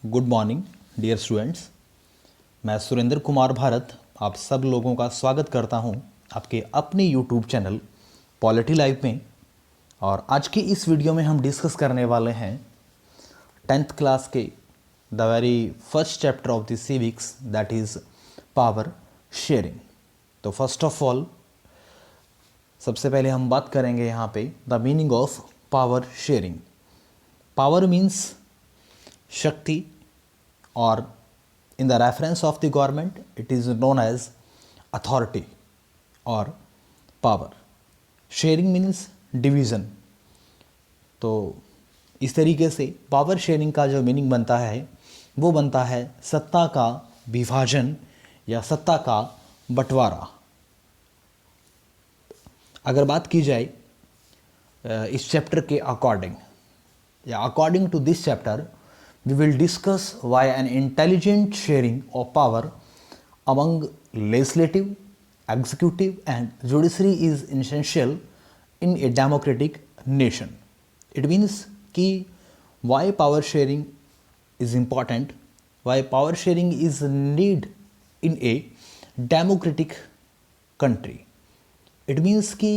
Good morning dear students. मैं सुरेंद्र कुमार भारत आप सब लोगों का स्वागत करता हूं आपके अपने यूट्यूब चैनल पॉलिटी लाइव में। और आज की इस वीडियो में हम डिस्कस करने वाले हैं 10th क्लास के the very first chapter of the civics, that is power sharing. तो फर्स्ट ऑफ ऑल सबसे पहले हम बात करेंगे यहाँ पे the meaning of power sharing. Power means शक्ति, और in the reference of the government it is known as authority और पावर। Sharing means division. तो इस तरीके से पावर शेयरिंग का जो मीनिंग बनता है वो बनता है सत्ता का विभाजन या सत्ता का बंटवारा। अगर बात की जाए इस चैप्टर के अकॉर्डिंग या according to this chapter, we will discuss why an intelligent sharing of power among legislative, executive and judiciary is essential in a democratic nation. It means कि why power sharing is important, why power sharing is need in a democratic country. It means कि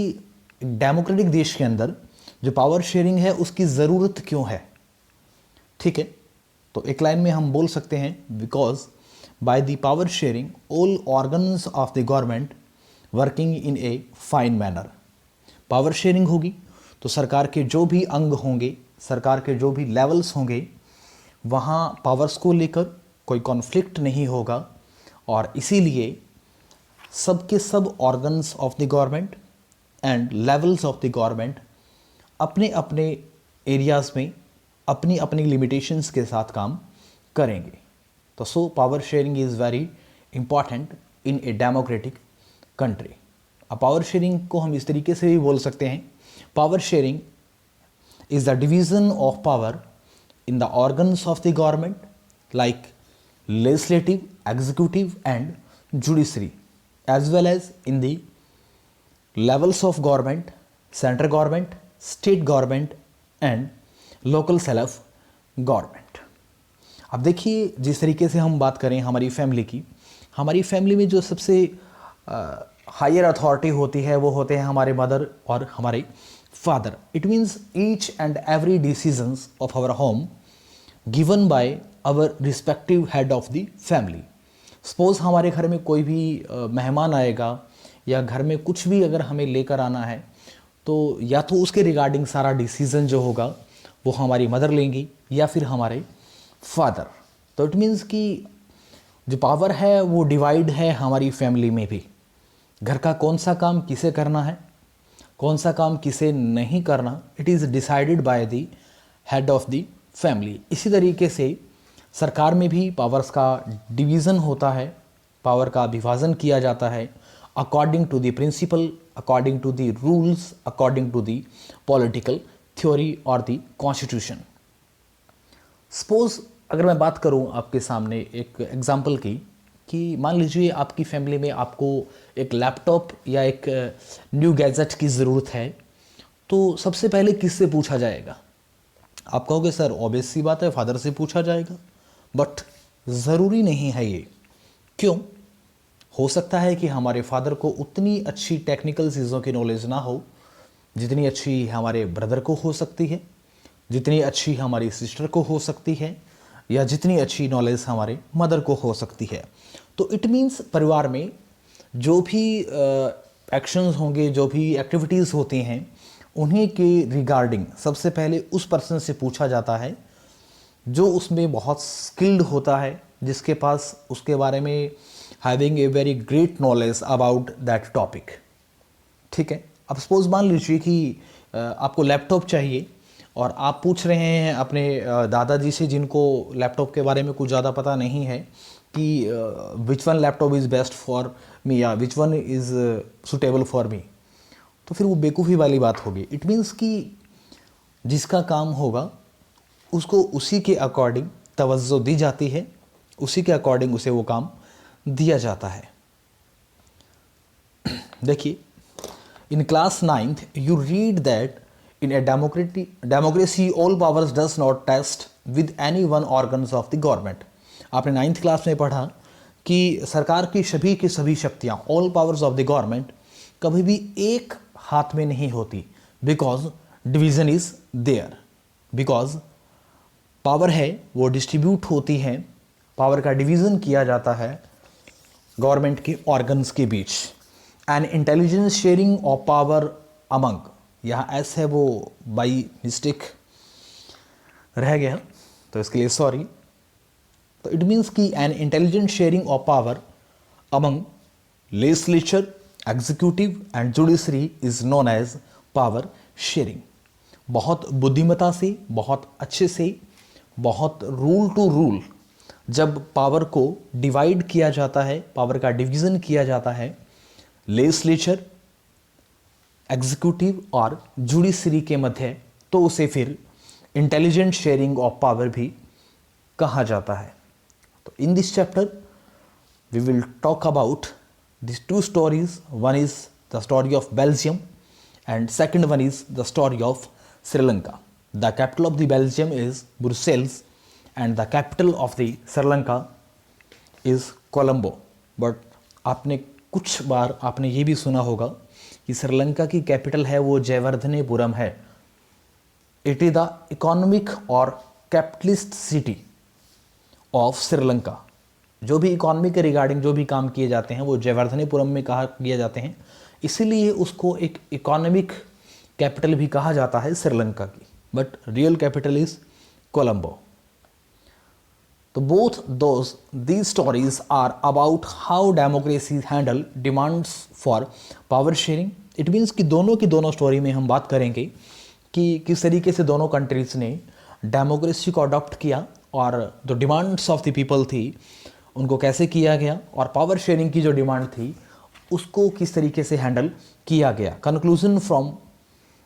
democratic देश के अंदर जो power sharing है उसकी ज़रूरत क्यों है। ठीक है, तो एक लाइन में हम बोल सकते हैं because by the power sharing all organs of the government working in a fine manner. Power sharing होगी तो सरकार के जो भी अंग होंगे, सरकार के जो भी लेवल्स होंगे, वहाँ पावर्स को लेकर कोई कॉन्फ्लिक्ट नहीं होगा, और इसीलिए सब के सब organs of the government and levels of the government अपने अपने एरियाज़ में अपनी अपनी लिमिटेशंस के साथ काम करेंगे। तो so power sharing is very important in a democratic country. अब पावर शेयरिंग को हम इस तरीके से भी बोल सकते हैं, power sharing is the division of power in the organs of the government like legislative, executive and judiciary, as well as in the levels of government, central government, state government and local self government. अब देखिए, जिस तरीके से हम बात करें हमारी family की, हमारी फैमिली में जो सबसे हायर अथॉरिटी होती है वो होते हैं हमारे मदर और हमारे father. It means each and every decisions of our home given by our respective head of the family. Suppose हमारे घर में कोई भी मेहमान आएगा या घर में कुछ भी अगर हमें लेकर आना है, तो या तो उसके रिगार्डिंग सारा डिसीज़न जो होगा वो हमारी मदर लेंगी या फिर हमारे फादर। तो इट मीन्स कि जो पावर है वो डिवाइड है हमारी फैमिली में भी। घर का कौन सा काम किसे करना है, कौन सा काम किसे नहीं करना, it is decided by the head of the family. इसी तरीके से सरकार में भी पावर्स का डिवीज़न होता है, पावर का विभाजन किया जाता है according to the principle, according to the rules, according to the political theory और दी कॉन्स्टिट्यूशन। सपोज अगर मैं बात करूं आपके सामने एक एग्जांपल की, कि मान लीजिए आपकी फैमिली में आपको एक लैपटॉप या एक न्यू गैजेट की ज़रूरत है, तो सबसे पहले किससे पूछा जाएगा? आप कहोगे सर ऑब्वियस सी बात है फादर से पूछा जाएगा, बट ज़रूरी नहीं है ये। क्यों? हो सकता है कि हमारे फादर को उतनी अच्छी टेक्निकल चीज़ों की नॉलेज ना हो जितनी अच्छी हमारे ब्रदर को हो सकती है, जितनी अच्छी हमारी सिस्टर को हो सकती है, या जितनी अच्छी नॉलेज हमारे मदर को हो सकती है। तो इट मीन्स परिवार में जो भी एक्शंस होंगे, जो भी एक्टिविटीज़ होती हैं, उन्हीं के रिगार्डिंग सबसे पहले उस पर्सन से पूछा जाता है जो उसमें बहुत स्किल्ड होता है, जिसके पास उसके बारे में having a very great knowledge about that topic. ठीक है, अब सपोज मान लीजिए कि आपको लैपटॉप चाहिए और आप पूछ रहे हैं अपने दादाजी से, जिनको लैपटॉप के बारे में कुछ ज़्यादा पता नहीं है, कि which one laptop is best for me या which one is suitable for me. तो फिर वो बेवकूफ़ी वाली बात होगी। इट मीन्स कि जिसका काम होगा उसको उसी के अकॉर्डिंग तवज्जो दी जाती है, उसी के अकॉर्डिंग उसे वो काम दिया जाता है। देखिए, in class 9th you read that in a democracy all powers does not test with any one organs of the government. आपने 9th क्लास में पढ़ा कि सरकार की सभी शक्तियाँ, all powers of the government, कभी भी एक हाथ में नहीं होती, because division is there. Because power है वो डिस्ट्रीब्यूट होती है, पावर का डिवीज़न किया जाता है गवर्नमेंट के ऑर्गन्स के बीच। An intelligence sharing of power among, यहाँ एस है वो बाई मिस्टेक रह गया, तो इसके लिए सॉरी। तो इट मीन्स कि an intelligent sharing of power among legislature, executive and judiciary is known as power sharing. बहुत बुद्धिमता से, बहुत अच्छे से, बहुत रूल टू रूल जब पावर को डिवाइड किया जाता है, पावर का डिवीज़न किया जाता है लेजिस्लेचर, एग्जीक्यूटिव और जुडिशरी के मध्य, तो उसे फिर इंटेलिजेंट शेयरिंग ऑफ पावर भी कहा जाता है। तो in this chapter we will talk about this two stories. One is the story of Belgium and second one is the story of Sri Lanka. The capital of the Belgium is Brussels and the capital of the Sri Lanka is Colombo. But आपने कुछ बार आपने ये भी सुना होगा कि श्रीलंका की capital है वो जयवर्धनेपुरम है। इट इज़ द इकोनॉमिक और कैपिटलिस्ट सिटी ऑफ श्रीलंका। जो भी इकोनॉमी के रिगार्डिंग जो भी काम किए जाते हैं वो जयवर्धनेपुरम में किए जाते हैं, इसीलिए उसको एक इकोनॉमिक कैपिटल भी कहा जाता है श्रीलंका की, but real capital is Colombo. So both these stories are about how democracies handle demands for power sharing. It means कि दोनों की दोनों स्टोरी में हम बात करेंगे कि किस तरीके से दोनों कंट्रीज़ ने डेमोक्रेसी को अडॉप्ट किया और जो डिमांड्स ऑफ द पीपल थी उनको कैसे किया गया, और पावर शेयरिंग की जो डिमांड थी उसको किस तरीके से हैंडल किया गया। कंक्लूजन फ्रॉम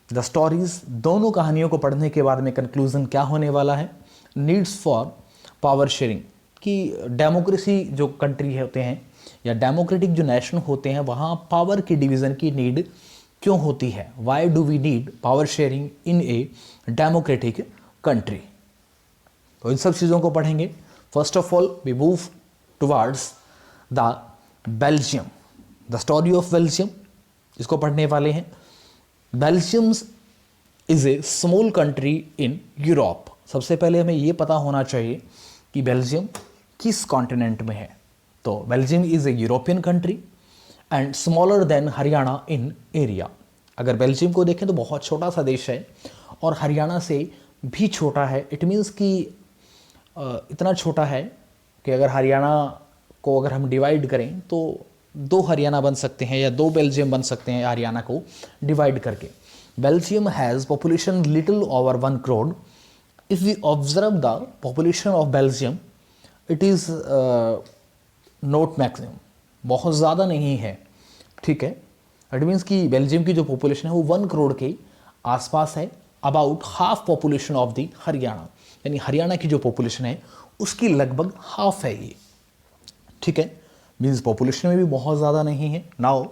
द स्टोरीज, दोनों कहानियों को पढ़ने के बाद में कंक्लूजन क्या होने वाला है, नीड्स फॉर पावर शेयरिंग, कि डेमोक्रेसी जो कंट्री होते हैं या डेमोक्रेटिक जो नेशन होते हैं वहाँ पावर की डिवीज़न की नीड क्यों होती है, why do we need power sharing in a democratic country. तो इन सब चीज़ों को पढ़ेंगे। First of all we move towards the Belgium, the story of Belgium, इसको पढ़ने वाले हैं। Belgium is a small country in Europe. सबसे पहले हमें ये पता होना चाहिए कि बेल्जियम किस कॉन्टिनेंट में है। तो Belgium is A European country and smaller than Haryana in area. अगर बेल्जियम को देखें तो बहुत छोटा सा देश है और हरियाणा से भी छोटा है। इट मीन्स कि इतना छोटा है कि अगर हरियाणा को अगर हम डिवाइड करें तो 2 हरियाणा बन सकते हैं या 2 बेल्जियम बन सकते हैं हरियाणा को डिवाइड करके। Belgium has population little over 1 crore. If we observe the population of Belgium, it is not maximum, बहुत ज़्यादा नहीं है, ठीक है। इट मीन्स कि बेल्जियम की जो पॉपुलेशन है वो 1 करोड़ के आसपास है, about half population of the Haryana, यानी हरियाणा की जो पॉपुलेशन है उसकी लगभग हाफ है ये, ठीक है। मीन्स पॉपुलेशन में भी बहुत ज़्यादा नहीं है। Now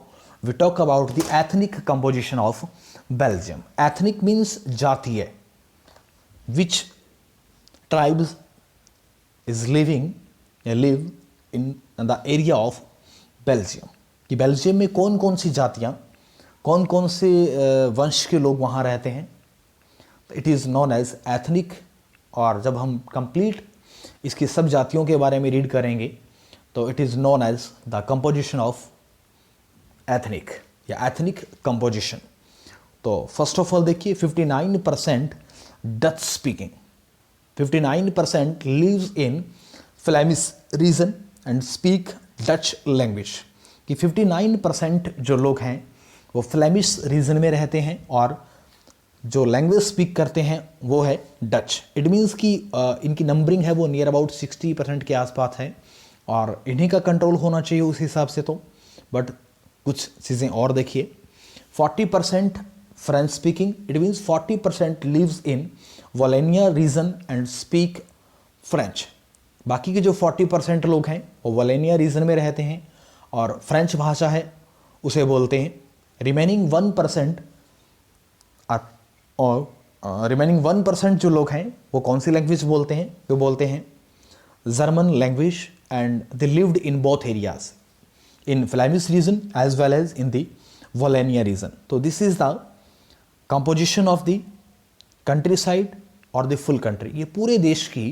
we talk about the ethnic composition of Belgium. Ethnic means जातीय, विच ट्राइब्स इज लिविंग या live in the area of Belgium, कि बेल्जियम में कौन कौन सी जातियाँ, कौन कौन से वंश के लोग वहाँ रहते हैं। It is known as ethnic. और जब हम कंप्लीट इसकी सब जातियों के बारे में रीड करेंगे तो it is known as the composition of ethnic या एथनिक कंपोजिशन। तो फर्स्ट ऑफ ऑल देखिए 59% Dutch speaking, 59% lives in Flemish region and speak Dutch language, कि 59% जो लोग हैं वो फ्लेमिश रीजन में रहते हैं और जो लैंग्वेज स्पीक करते हैं वो है डच। इट मीन्स कि इनकी नंबरिंग है वो नियर अबाउट 60% के आसपास है और इन्हीं का कंट्रोल होना चाहिए उस हिसाब से। तो बट कुछ चीज़ें और देखिए, 40% French speaking, it means 40% lives in Wallonia region and speak French. बाकी के जो 40% लोग हैं वो वोलेनिया रीजन में रहते हैं और फ्रेंच भाषा है उसे बोलते हैं। रिमेनिंग 1% और रिमेनिंग 1% जो लोग हैं वो कौन सी लैंग्वेज बोलते हैं? वो बोलते हैं German language, and they lived in both areas, in Flemish region as well as in the Wallonia region. तो this is the composition of the country side और द फुल कंट्री. ये पूरे देश की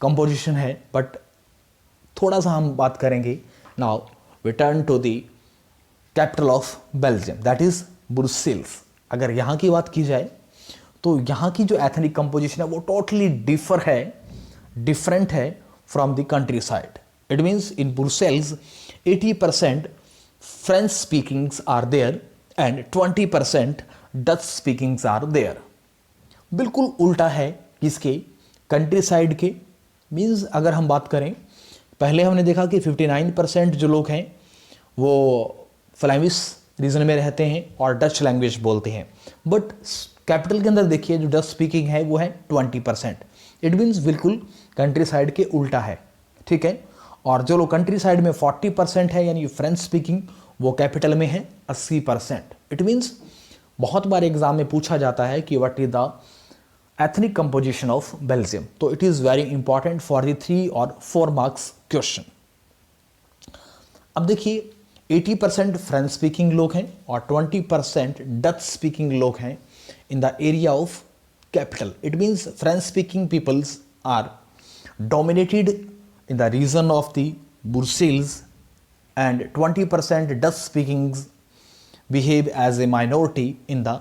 कंपोजिशन है. बट थोड़ा सा हम बात करेंगे. Now we turn to the capital of Belgium, that is Brussels. अगर यहाँ की बात की जाए तो यहाँ की जो एथनिक कंपोजिशन है वो टोटली डिफरेंट है from the country side. It means in Brussels 80% French speakings are there and 20% Dutch speakings are there. बिल्कुल उल्टा है इसके कंट्री साइड के. मीन्स अगर हम बात करें, पहले हमने देखा कि 59% जो लोग हैं वो फ्लैमिश रीजन में रहते हैं और डच लैंग्वेज बोलते हैं. बट कैपिटल के अंदर देखिए जो डच स्पीकिंग है वो है 20%. इट मीन्स बिल्कुल कंट्री साइड के उल्टा है. ठीक है. और जो लोग कंट्री साइड में 40% है यानी फ्रेंच स्पीकिंग, वो कैपिटल में है 80%. इट मीन्स बहुत बार एग्जाम में पूछा जाता है कि what is the ethnic composition of Belgium. तो it is very important for the 3 और 4 मार्क्स क्वेश्चन. अब देखिए 80% फ्रेंच स्पीकिंग लोग हैं और 20% डच स्पीकिंग लोग हैं in the area of capital. It means French speaking peoples are dominated in the region of the Brussels and 20% Dutch speaking behave as a minority in the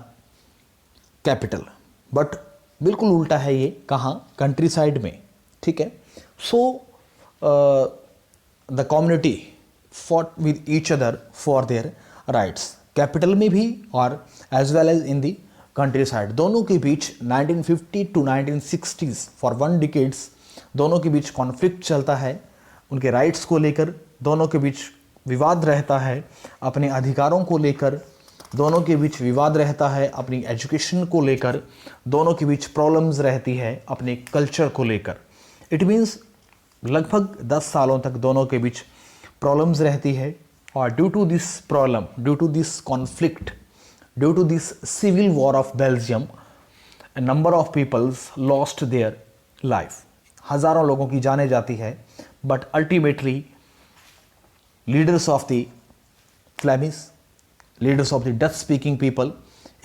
capital. But बिल्कुल उल्टा है ये. कहाँ? Country side में. ठीक है. So the community fought with each other for their rights. Capital में भी और as well as in the country side. दोनों के बीच 1950 टू 1960s फॉर 1 डिकेड्स दोनों के बीच कॉन्फ्लिक्ट चलता है उनके राइट्स को लेकर. दोनों के बीच विवाद रहता है अपने अधिकारों को लेकर. दोनों के बीच विवाद रहता है अपनी एजुकेशन को लेकर. दोनों के बीच प्रॉब्लम्स रहती है अपने कल्चर को लेकर. इट मीन्स लगभग 10 सालों तक दोनों के बीच प्रॉब्लम्स रहती है. और due to this problem, due to this conflict, due to this civil war of Belgium, a number of peoples lost their life. हज़ारों लोगों की जानें जाती है. But ultimately leaders of the Flemish, leaders of the Dutch speaking people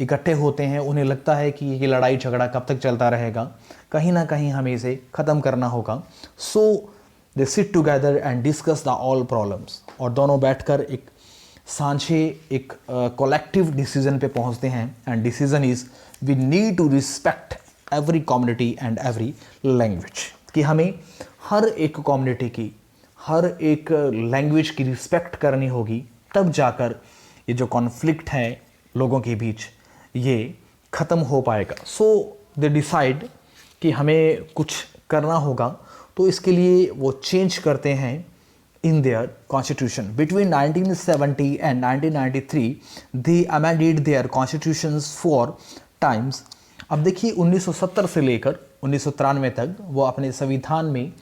इकट्ठे होते हैं. उन्हें लगता है कि ये लड़ाई झगड़ा कब तक चलता रहेगा, कहीं ना कहीं हमें इसे ख़त्म करना होगा. So they sit together and discuss the all problems. और दोनों बैठकर एक सांझे एक कलेक्टिव डिसीजन पे पहुंचते हैं. And decision is we need to respect every community and every language. कि हमें हर एक कम्युनिटी की, हर एक लैंग्वेज की रिस्पेक्ट करनी होगी. तब जाकर ये जो कॉन्फ्लिक्ट है लोगों के बीच ये ख़त्म हो पाएगा. सो दे डिसाइड कि हमें कुछ करना होगा. तो इसके लिए वो चेंज करते हैं in their constitution. Between 1970 and 1993 they amended their constitutions 4 times. अब देखिए 1970 से लेकर 1993 तक वो अपने संविधान में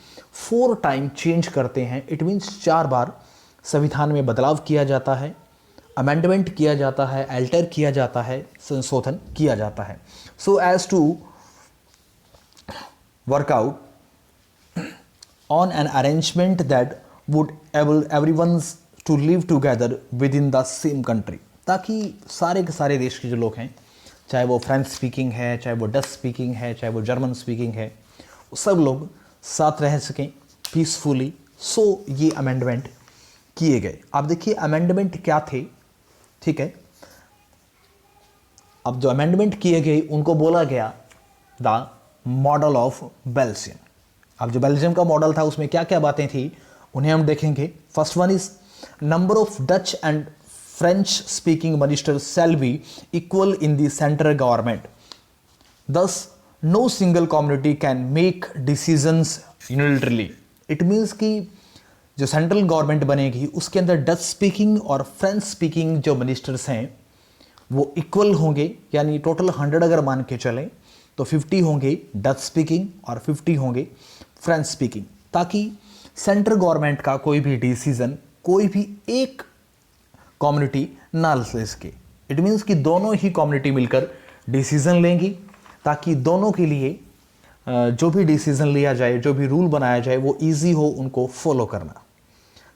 4 टाइम चेंज करते हैं. इट मीन्स 4 बार संविधान में बदलाव किया जाता है, अमेंडमेंट किया जाता है, अल्टर किया जाता है, संशोधन किया जाता है. So as to work out on an arrangement that would able everyone to live together within the same country. ताकि सारे के सारे देश के जो लोग हैं, चाहे वो फ्रेंच स्पीकिंग है, चाहे वो डच स्पीकिंग है, चाहे वो जर्मन स्पीकिंग है, वो सब लोग साथ रह सकें पीसफुली. सो ये अमेंडमेंट किए गए. आप देखिए अमेंडमेंट क्या थे. ठीक है. अब जो अमेंडमेंट किए गए उनको बोला गया द मॉडल ऑफ बेल्जियम. अब जो बेल्जियम का मॉडल था उसमें क्या क्या बातें थी उन्हें हम देखेंगे. First one is number of Dutch and French speaking minister shall be equal in the central government. Thus no single community can make decisions unilaterally. It means कि जो सेंट्रल गवर्नमेंट बनेगी उसके अंदर डच स्पीकिंग और French speaking जो ministers हैं वो equal होंगे. यानी टोटल 100 अगर मान के चलें तो 50 होंगे डच स्पीकिंग और 50 होंगे फ्रेंच स्पीकिंग. ताकि सेंट्रल गवर्नमेंट का कोई भी डिसीजन कोई भी एक कम्युनिटी ना ले सके. इट मीन्स कि दोनों ही कम्युनिटी मिलकर डिसीजन लेंगी ताकि दोनों के लिए जो भी डिसीजन लिया जाए, जो भी रूल बनाया जाए, वो ईजी हो उनको फॉलो करना।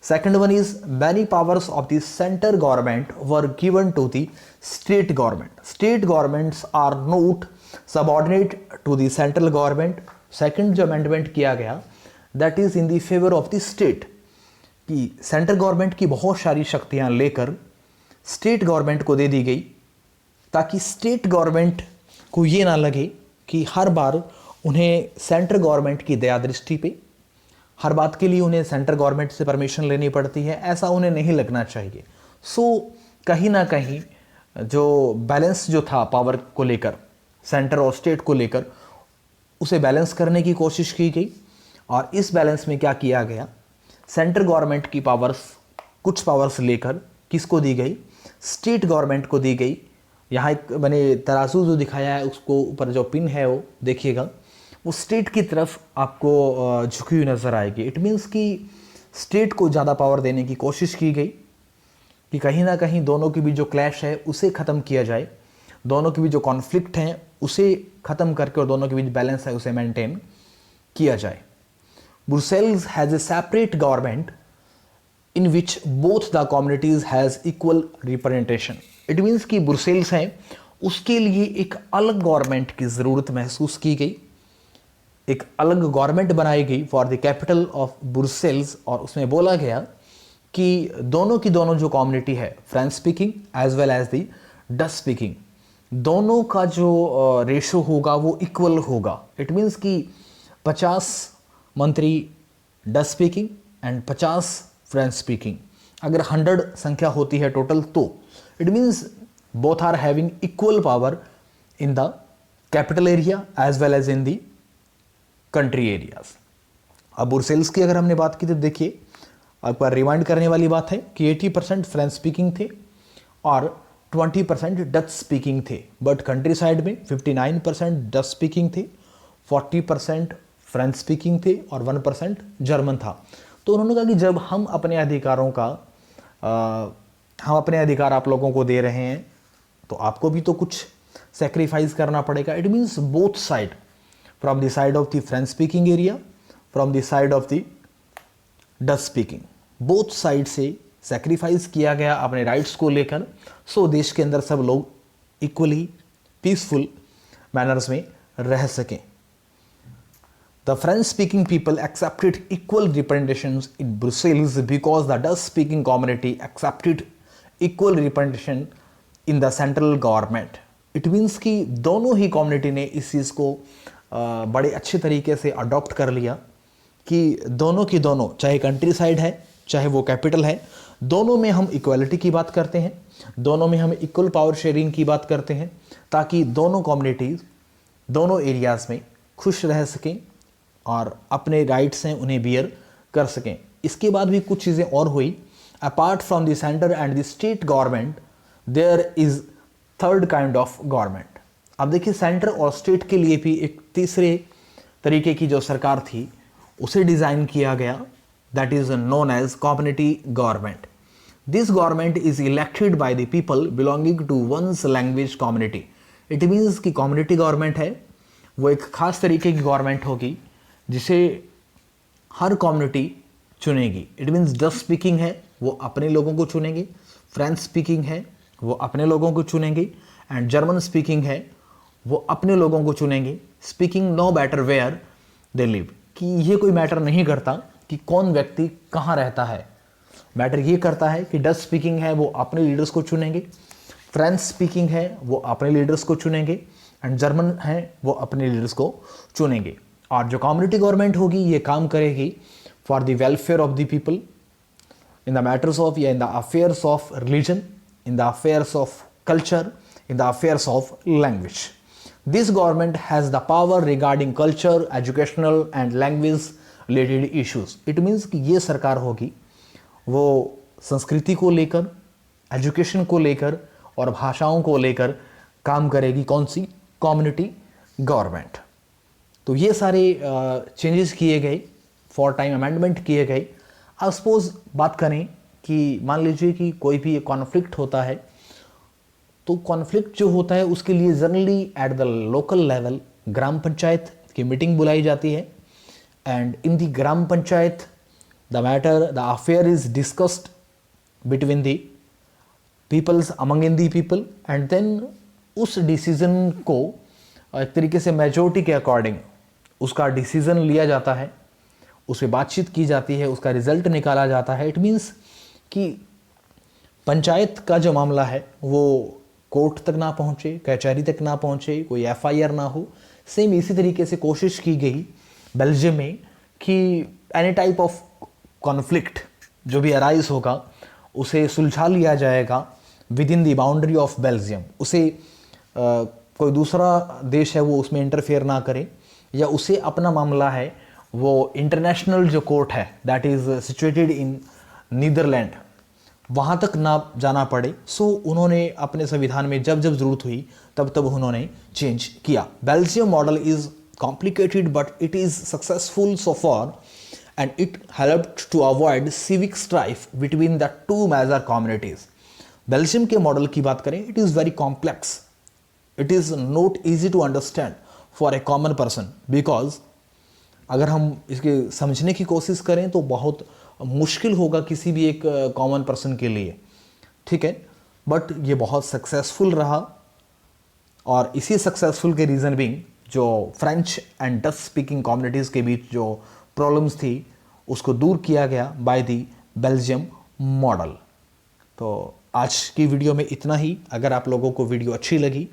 Second one is many powers of the center government were given to the state government. State governments are not subordinate to the central government. Second जो amendment किया गया that is in the favor of the state, कि central government की बहुत सारी शक्तियां लेकर state government को दे दी गई, ताकि स्टेट गवर्नमेंट को ये ना लगे कि हर बार उन्हें सेंट्रल गवर्नमेंट की दया दृष्टि पे हर बात के लिए उन्हें सेंट्रल गवर्नमेंट से परमिशन लेनी पड़ती है, ऐसा उन्हें नहीं लगना चाहिए। सो कहीं ना कहीं जो बैलेंस जो था पावर को लेकर, सेंटर और स्टेट को लेकर, उसे बैलेंस करने की कोशिश की गई। और इस बैलेंस में क्या किया गया, सेंट्रल गवर्नमेंट की पावर्स, कुछ पावर्स लेकर किसको दी गई, स्टेट गवर्नमेंट को दी गई। यहाँ एक मैंने तराजू जो दिखाया है उसको ऊपर जो पिन है वो देखिएगा, वो स्टेट की तरफ आपको झुकी हुई नज़र आएगी। इट मीन्स कि स्टेट को ज़्यादा पावर देने की कोशिश की गई कि कहीं ना कहीं दोनों के बीच जो क्लैश है उसे ख़त्म किया जाए, दोनों के बीच जो कॉन्फ्लिक्ट हैं उसे ख़त्म करके और दोनों के बीच बैलेंस है उसे मेंटेन किया जाए। Brussels has a separate government in which both the communities has equal representation. It means कि ब्रुसेल्स हैं उसके लिए एक अलग गवर्नमेंट की ज़रूरत महसूस की गई, एक अलग गवर्नमेंट बनाई गई for the capital of Brussels. और उसमें बोला गया कि दोनों की दोनों जो कम्युनिटी है, French speaking as well as the Dutch speaking, दोनों का जो रेशो होगा वो इक्वल होगा। इट मीन्स कि 50 मंत्री Dutch speaking and 50 French speaking, अगर 100 संख्या होती है टोटल, तो it means both are having equal power in the capital area as well as in the country areas. अब ब्रुसेल्स की अगर हमने बात की तो देखिए, आपको रिमाइंड करने वाली बात है कि 80% फ्रेंच स्पीकिंग थे और 20% डच स्पीकिंग थे, बट कंट्री साइड में 59% डच स्पीकिंग थे, 40% फ्रेंच स्पीकिंग थे और 1% जर्मन था। तो उन्होंने कहा कि जब हम अपने अधिकारों का हम अपने अधिकार आप लोगों को दे रहे हैं तो आपको भी तो कुछ सेक्रीफाइस करना पड़ेगा। It means both side, from the side of the French speaking area, from the side of the Dutch speaking, both side से sacrifice किया गया अपने rights को लेकर, सो देश के अंदर सब लोग equally peaceful manners में रह सकें। The French speaking people accepted equal representations in Brussels because the Dutch speaking community accepted equal representation in the central government. It means कि दोनों ही कम्युनिटी ने इस चीज़ को बड़े अच्छे तरीके से अडॉप्ट कर लिया कि दोनों की दोनों, चाहे कंट्री साइड है चाहे वो कैपिटल है, दोनों में हम इक्वालिटी की बात करते हैं, दोनों में हम इक्वल पावर शेयरिंग की बात करते हैं, ताकि दोनों कम्युनिटीज़ दोनों एरियाज़ में खुश रह सकें और अपने राइट्स हैं उन्हें बियर कर सकें। इसके बाद भी कुछ चीज़ें और हुई। Apart from the centre and the state government there is third kind of government. अब देखिए, सेंटर और स्टेट के लिए भी एक तीसरे तरीके की जो सरकार थी उसे डिज़ाइन किया गया, that is known as community government. This government is elected by the people belonging to one's language community. It means कि कम्युनिटी गवर्नमेंट है वो एक खास तरीके की गवर्नमेंट होगी जिसे हर कम्युनिटी चुनेगी। इट मीन्स डच स्पीकिंग है वो अपने लोगों को चुनेंगे, फ्रेंच स्पीकिंग है वो अपने लोगों को चुनेंगे, एंड जर्मन स्पीकिंग है वो अपने लोगों को चुनेंगे। Speaking no matter where they live, कि ये कोई मैटर नहीं करता कि कौन व्यक्ति कहाँ रहता है, मैटर ये करता है कि डच स्पीकिंग है वो अपने लीडर्स को चुनेंगे, फ्रेंच स्पीकिंग है वो अपने लीडर्स को चुनेंगे, एंड जर्मन है वो अपने लीडर्स को चुनेंगे। और जो कम्युनिटी गवर्नमेंट होगी ये काम करेगी for the welfare of the people in the matters of या in the affairs of religion, in the affairs of culture, in the affairs of language. This government has the power regarding culture, educational and language related issues. It means कि ये सरकार होगी वो संस्कृति को लेकर, education को लेकर और भाषाओं को लेकर काम करेगी। कौन सी? Community government. तो ये सारे चेंजेस किए गए, फॉर टाइम अमेंडमेंट किए गए। अब सपोज बात करें कि मान लीजिए कि कोई भी कॉन्फ्लिक्ट होता है तो कॉन्फ्लिक्ट जो होता है उसके लिए generally at the local level gram panchayat की मीटिंग बुलाई जाती है, and in the gram panchayat the affair is discussed between the peoples among in the people, and then उस डिसीजन को एक तरीके से मेजोरिटी के अकॉर्डिंग उसका डिसीजन लिया जाता है, उस पर बातचीत की जाती है, उसका रिजल्ट निकाला जाता है। इट मीन्स कि पंचायत का जो मामला है वो कोर्ट तक ना पहुँचे, कचहरी तक ना पहुँचे, कोई एफआईआर ना हो। सेम इसी तरीके से कोशिश की गई बेल्जियम में कि एनी टाइप ऑफ कॉन्फ्लिक्ट जो भी अराइज होगा उसे सुलझा लिया जाएगा with in the boundary of Belgium. उसे कोई दूसरा देश है वो उसमें इंटरफेयर ना करे, या उसे अपना मामला है वो इंटरनेशनल जो कोर्ट है that is situated in Netherlands वहाँ तक ना जाना पड़े। सो उन्होंने अपने संविधान में जब जब ज़रूरत हुई तब तब उन्होंने चेंज किया। Belgium model is complicated but it is successful so for, and it helped to avoid civic strife between the two major communities. Belgium के मॉडल की बात करें, it is very complex. It is not easy to understand for a common person because अगर हम इसके समझने की कोशिश करें तो बहुत मुश्किल होगा किसी भी एक कॉमन पर्सन के लिए, ठीक है। बट ये बहुत सक्सेसफुल रहा, और इसी सक्सेसफुल के रीज़न भी जो French and Dutch speaking communities के बीच जो प्रॉब्लम्स थी उसको दूर किया गया बाय द बेल्जियम मॉडल। तो आज की वीडियो में इतना ही। अगर आप लोगों को वीडियो अच्छी लगी,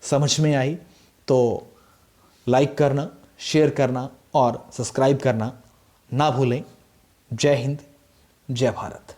समझ में आई, तो लाइक करना, शेयर करना और सब्सक्राइब करना ना भूलें। जय हिंद, जय भारत।